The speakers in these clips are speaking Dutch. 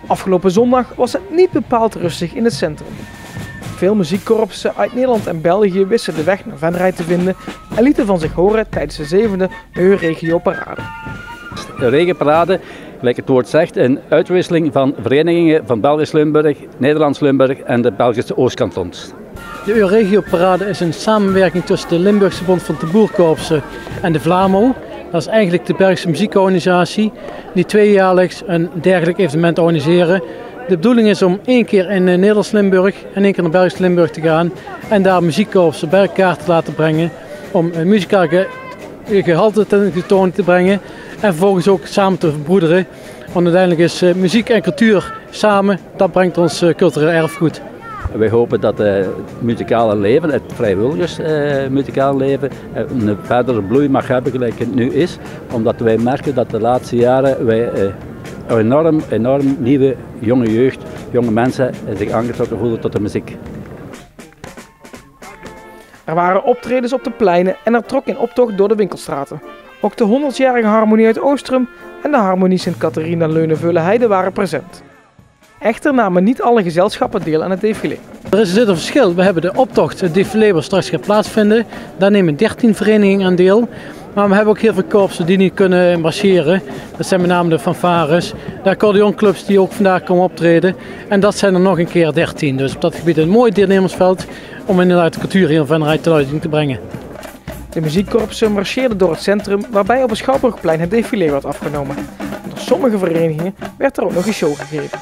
Afgelopen zondag was het niet bepaald rustig in het centrum. Veel muziekkorpsen uit Nederland en België wisten de weg naar Venray te vinden en lieten van zich horen tijdens de 7e Euregio Parade. De regenparade, gelijk het woord zegt, een uitwisseling van verenigingen van Belgisch Limburg, Nederlands Limburg en de Belgische Oostkantons. De Euregio Parade is een samenwerking tussen de Limburgse Bond van Tamboerkorpsen en de Vlamo. Dat is eigenlijk de Belgische muziekorganisatie die tweejaarlijks een dergelijk evenement organiseren. De bedoeling is om 1 keer in Nederlands Limburg en 1 keer naar Belgisch Limburg te gaan en daar muziekkorpsen bij elkaar te laten brengen om muzikaal gehalte ten toon te brengen en vervolgens ook samen te verbroederen. Want uiteindelijk is muziek en cultuur samen, dat brengt ons cultureel erfgoed. Wij hopen dat het muzikale leven, het vrijwilligersmuzikale leven, een verdere bloei mag hebben gelijk het nu is. Omdat wij merken dat de laatste jaren wij enorm nieuwe jonge jeugd, jonge mensen zich aangetrokken voelen tot de muziek. Er waren optredens op de pleinen en er trok in optocht door de winkelstraten. Ook de 100-jarige Harmonie uit Oostrum en de Harmonie Sint-Catharina-Leunen-Veulenheide waren present. Echter namen niet alle gezelschappen deel aan het défilé. Er zit een verschil. We hebben de optocht, het défilé wat straks gaat plaatsvinden. Daar nemen 13 verenigingen aan deel. Maar we hebben ook heel veel korpsen die niet kunnen marcheren. Dat zijn met name de fanfares, de accordeonclubs die ook vandaag komen optreden. En dat zijn er nog een keer 13. Dus op dat gebied een mooi deelnemersveld om inderdaad de cultuur hier in Venray ten uiting te brengen. De muziekkorpsen marcheerden door het centrum waarbij op het Schouwburgplein het défilé werd afgenomen. En door sommige verenigingen werd er ook nog een show gegeven.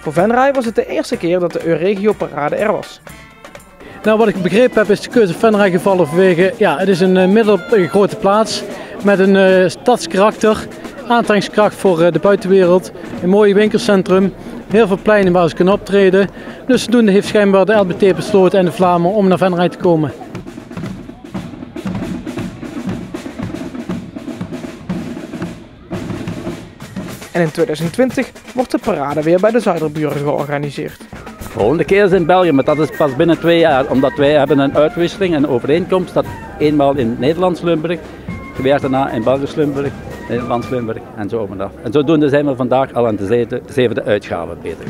Voor Venray was het de eerste keer dat de Euregio Parade er was. Nou, wat ik begrepen heb is de keuze Venray gevallen vanwege, het is een middelgrote plaats met een stadskarakter, aantrekkingskracht voor de buitenwereld, een mooi winkelcentrum, heel veel pleinen waar ze kunnen optreden. Dus zodoende heeft schijnbaar de LBT besloten en de Vlamen om naar Venray te komen. En in 2020 wordt de parade weer bij de Zuiderburen georganiseerd. De volgende keer is in België, maar dat is pas binnen 2 jaar. Omdat wij hebben een uitwisseling, een overeenkomst dat eenmaal in Nederlands Limburg, 2 jaar daarna in Belgisch Limburg, Nederlands Limburg en zo om en af. En zodoende zijn we vandaag al aan de 7e uitgave bezig.